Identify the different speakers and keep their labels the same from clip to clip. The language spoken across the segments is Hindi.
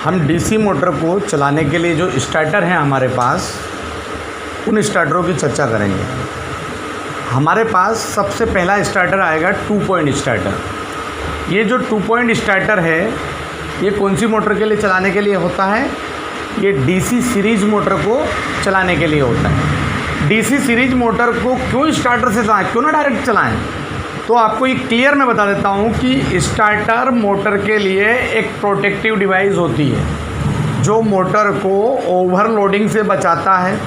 Speaker 1: हम डीसी मोटर को चलाने के लिए जो स्टार्टर हैं हमारे पास, उन स्टार्टरों की चर्चा करेंगे। हमारे पास सबसे पहला स्टार्टर आएगा 2 पॉइंट स्टार्टर। ये जो 2 पॉइंट स्टार्टर है, ये कौन सी मोटर के लिए चलाने के लिए होता है? ये डीसी सीरीज़ मोटर को चलाने के लिए होता है। डीसी सीरीज़ मोटर को क्यों स्टार्टर से चलाएं, क्यों ना डायरेक्ट चलाएं? तो आपको ये क्लियर मैं बता देता हूँ कि स्टार्टर मोटर के लिए एक प्रोटेक्टिव डिवाइस होती है जो मोटर को ओवरलोडिंग से बचाता है।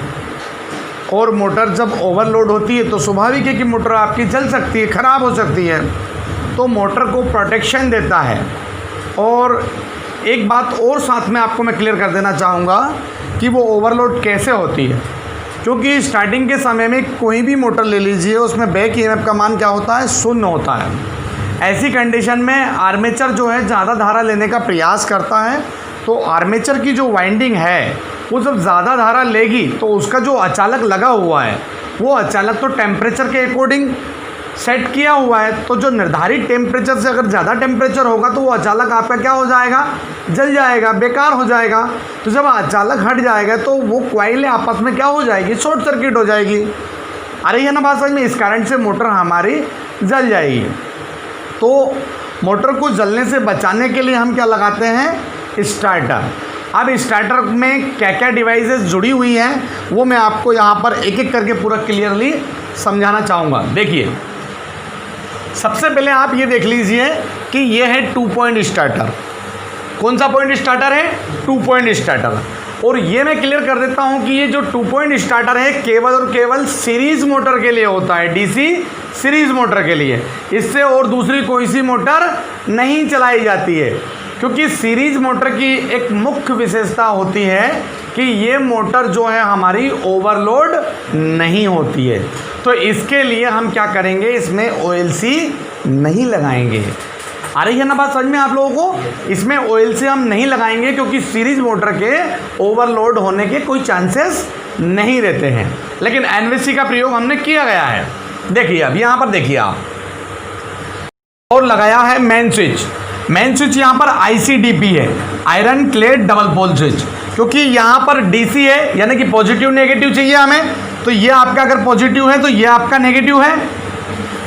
Speaker 1: और मोटर जब ओवरलोड होती है तो स्वाभाविक है कि मोटर आपकी जल सकती है, ख़राब हो सकती है। तो मोटर को प्रोटेक्शन देता है। और एक बात और साथ में आपको मैं क्लियर कर देना चाहूँगा कि वो ओवरलोड कैसे होती है। क्योंकि स्टार्टिंग के समय में कोई भी मोटर ले लीजिए, उसमें बैक ईएमएफ का मान क्या होता है? 0 होता है। ऐसी कंडीशन में आर्मेचर जो है ज़्यादा धारा लेने का प्रयास करता है। तो आर्मेचर की जो वाइंडिंग है वो जब ज़्यादा धारा लेगी तो उसका जो अचालक लगा हुआ है वो अचालक तो टेम्परेचर के अकॉर्डिंग सेट किया हुआ है। तो जो निर्धारित टेम्परेचर से अगर ज़्यादा टेम्परेचर होगा तो वो अचालक आपका क्या हो जाएगा? जल जाएगा, बेकार हो जाएगा। तो जब अचालक हट जाएगा तो वो कॉइलें आपस में क्या हो जाएगी? शॉर्ट सर्किट हो जाएगी। अरे ये ना बात समझ में? इस कारण से मोटर हमारी जल जाएगी। तो मोटर को जलने से बचाने के लिए हम क्या लगाते हैं? स्टार्टर। अब स्टार्टर में क्या क्या डिवाइसेस जुड़ी हुई हैं वो मैं आपको यहाँ पर एक एक करके पूरा क्लियरली समझाना चाहूँगा। देखिए, सबसे पहले आप ये देख लीजिए कि ये है 2 पॉइंट स्टार्टर। कौन सा पॉइंट स्टार्टर है? 2 पॉइंट स्टार्टर। और ये मैं क्लियर कर देता हूँ कि ये जो 2 पॉइंट स्टार्टर है केवल और केवल सीरीज़ मोटर के लिए होता है, डीसी सीरीज़ मोटर के लिए। इससे और दूसरी कोई सी मोटर नहीं चलाई जाती है। क्योंकि सीरीज़ मोटर की एक मुख्य विशेषता होती है कि ये मोटर जो है हमारी ओवरलोड नहीं होती है। तो इसके लिए हम क्या करेंगे? इसमें OLC नहीं लगाएंगे। आ रही है ना बात समझ में आप लोगों को? इसमें OLC हम नहीं लगाएंगे क्योंकि सीरीज़ मोटर के ओवरलोड होने के कोई चांसेस नहीं रहते हैं। लेकिन NVC का प्रयोग हमने किया गया है। देखिए, अब यहाँ पर देखिए आप, और लगाया है मेन स्विच। मेन स्विच यहाँ पर ICDP है, iron clad double pole switch. क्योंकि यहाँ पर DC है, यानी कि पॉजिटिव नेगेटिव चाहिए हमें। तो ये आपका अगर पॉजिटिव है तो ये आपका नेगेटिव है,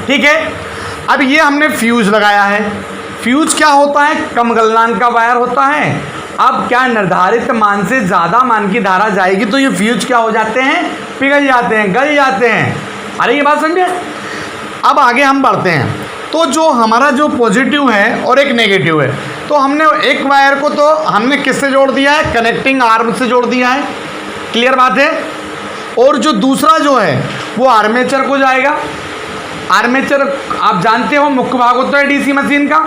Speaker 1: ठीक है। अब ये हमने फ्यूज लगाया है। फ्यूज क्या होता है? कम गलनांक का वायर होता है। अब क्या निर्धारित मान से ज़्यादा मान की धारा जाएगी तो ये फ्यूज क्या हो जाते हैं? पिघल जाते हैं, गल जाते हैं। अरे ये बात समझे? अब आगे हम बढ़ते हैं। तो जो हमारा जो पॉजिटिव है और एक नेगेटिव है, तो हमने एक वायर को तो हमने किससे जोड़ दिया है? कनेक्टिंग आर्म से जोड़ दिया है। क्लियर बात है? और जो दूसरा जो है वो आर्मेचर को जाएगा। आर्मेचर आप जानते हो मुख्य भाग होता है डीसी मशीन का।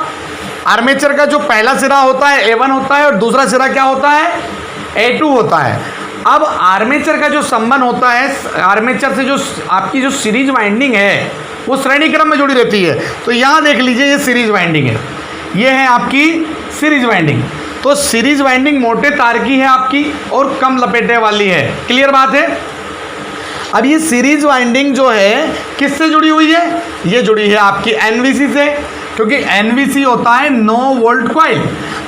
Speaker 1: आर्मेचर का जो पहला सिरा होता है A1 होता है और दूसरा सिरा क्या होता है? A2 होता है। अब आर्मेचर का जो संबंध होता है, आर्मेचर से जो आपकी जो सीरीज वाइंडिंग है वो श्रेणी क्रम में जुड़ी रहती है। तो यहाँ देख लीजिए, ये सीरीज वाइंडिंग है, ये है आपकी सीरीज वाइंडिंग। तो सीरीज वाइंडिंग मोटे तार की है आपकी और कम लपेटे वाली है। क्लियर बात है? अब ये सीरीज वाइंडिंग जो है किससे जुड़ी हुई है? ये जुड़ी है आपकी NVC से। क्योंकि NVC होता है नो वोल्ट कॉइल।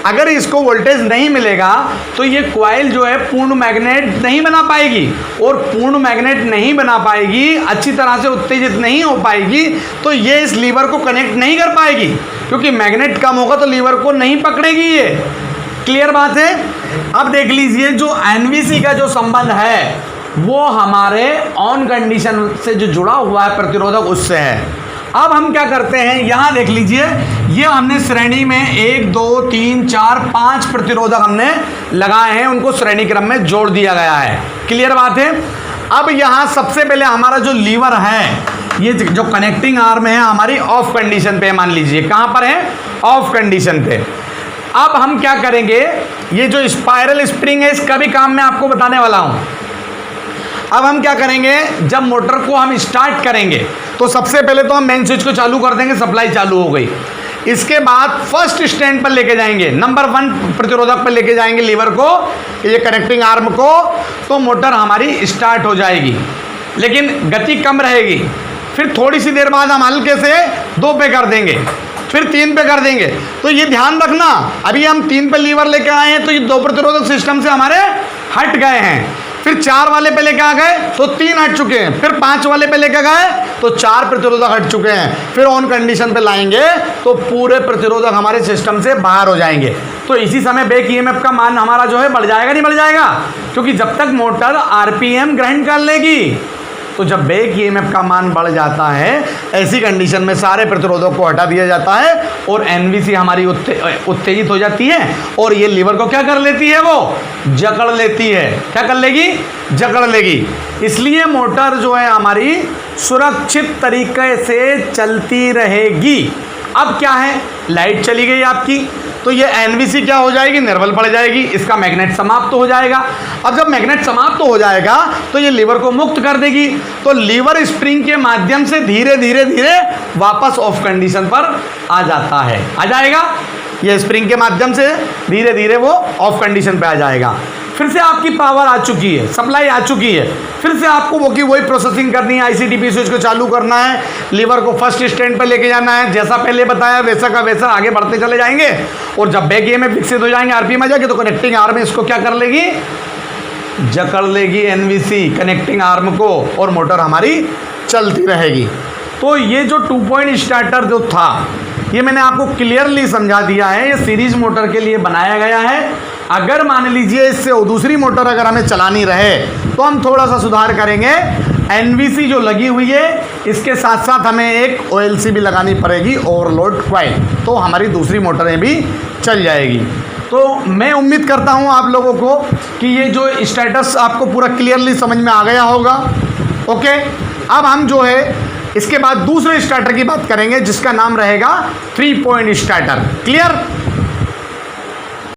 Speaker 1: अगर इसको वोल्टेज नहीं मिलेगा तो ये कॉइल जो है पूर्ण मैग्नेट नहीं बना पाएगी। और पूर्ण मैग्नेट नहीं बना पाएगी, अच्छी तरह से उत्तेजित नहीं हो पाएगी, तो ये इस लीवर को कनेक्ट नहीं कर पाएगी। क्योंकि मैग्नेट कम होगा तो लीवर को नहीं पकड़ेगी ये। क्लियर बात है? अब देख लीजिए, जो NVC का जो संबंध है वो हमारे ऑन कंडीशन से जो जुड़ा हुआ है प्रतिरोधक, उससे है। अब हम क्या करते हैं? यहाँ देख लीजिए, ये हमने श्रेणी में 1 2 3 4 5 प्रतिरोधक हमने लगाए हैं, उनको श्रेणी क्रम में जोड़ दिया गया है। क्लियर बात है? अब यहाँ सबसे पहले हमारा जो लीवर है, ये जो कनेक्टिंग आर्म है हमारी ऑफ कंडीशन पे, मान लीजिए कहाँ पर है? ऑफ कंडीशन पे। अब हम क्या करेंगे? ये जो स्पाइरल स्प्रिंग है इसका भी काम मैं आपको बताने वाला हूँ। अब हम क्या करेंगे? जब मोटर को हम स्टार्ट करेंगे तो सबसे पहले तो हम मेन स्विच को चालू कर देंगे, सप्लाई चालू हो गई। इसके बाद फर्स्ट स्टैंड पर लेके जाएंगे, नंबर 1 प्रतिरोधक पर लेके जाएंगे लीवर को, ये कनेक्टिंग आर्म को, तो मोटर हमारी स्टार्ट हो जाएगी, लेकिन गति कम रहेगी। फिर थोड़ी सी देर बाद हम हल्के से 2 पे कर देंगे। फिर 3 पे कर देंगे। तो ये ध्यान रखना, अभी हम 3 पे लीवर लेके आए हैं तो ये 2 प्रतिरोधक सिस्टम से हमारे हट गए हैं। फिर 4 वाले पे लेके आ गए तो 3 हट चुके हैं। फिर 5 वाले पे लेके गए तो 4 प्रतिरोधक हट चुके हैं। फिर ऑन कंडीशन पे लाएंगे तो पूरे प्रतिरोधक हमारे सिस्टम से बाहर हो जाएंगे। तो इसी समय बैक ईएमएफ का मान हमारा जो है बढ़ जाएगा, नहीं बढ़ जाएगा? क्योंकि जब तक मोटर आरपीएम ग्रहण कर लेगी, तो जब बैक ईएमएफ का मान बढ़ जाता है ऐसी कंडीशन में सारे प्रतिरोधक को हटा दिया जाता है और एनवीसी हमारी उत्तेजित हो जाती है और ये लीवर को क्या कर लेती है? वो जकड़ लेती है। क्या कर लेगी? जकड़ लेगी। इसलिए मोटर जो है हमारी सुरक्षित तरीके से चलती रहेगी। अब क्या है, लाइट चली गई आपकी तो ये एनवीसी क्या हो जाएगी? निर्बल पड़ जाएगी, इसका मैग्नेट समाप्त हो जाएगा। अब जब मैग्नेट समाप्त हो जाएगा तो ये लीवर को मुक्त कर देगी। तो लीवर स्प्रिंग के माध्यम से धीरे धीरे धीरे वापस ऑफ कंडीशन पर आ जाता है। आ जाएगा, ये स्प्रिंग के माध्यम से धीरे धीरे वो ऑफ कंडीशन पे आ जाएगा। फिर से आपकी पावर आ चुकी है, सप्लाई आ चुकी है। फिर से आपको वही प्रोसेसिंग करनी है, आईसीडीपी स्विच को चालू करना है, लीवर को फर्स्ट स्टैंड पे लेके जाना है। जैसा पहले बताया वैसा का वैसा आगे बढ़ते चले जाएंगे और जब बैक ईएमएफ विकसित हो जाएंगे, आरपीएम आ जाएगी, तो कनेक्टिंग आर्म इसको क्या कर लेगी? जकड़ लेगी एनवीसी कनेक्टिंग आर्म को और मोटर हमारी चलती रहेगी। तो ये जो 2 पॉइंट स्टार्टर जो था ये मैंने आपको क्लियरली समझा दिया है। ये सीरीज मोटर के लिए बनाया गया है। अगर मान लीजिए इससे दूसरी मोटर अगर हमें चलानी रहे तो हम थोड़ा सा सुधार करेंगे। एनवीसी जो लगी हुई है इसके साथ साथ हमें एक ओएलसी भी लगानी पड़ेगी, ओवरलोड कॉइल, तो हमारी दूसरी मोटरें भी चल जाएगी। तो मैं उम्मीद करता हूँ आप लोगों को कि ये जो स्टेटस आपको पूरा क्लियरली समझ में आ गया होगा। ओके, अब हम जो है इसके बाद दूसरे स्टार्टर की बात करेंगे जिसका नाम रहेगा 3 पॉइंट स्टार्टर। क्लियर?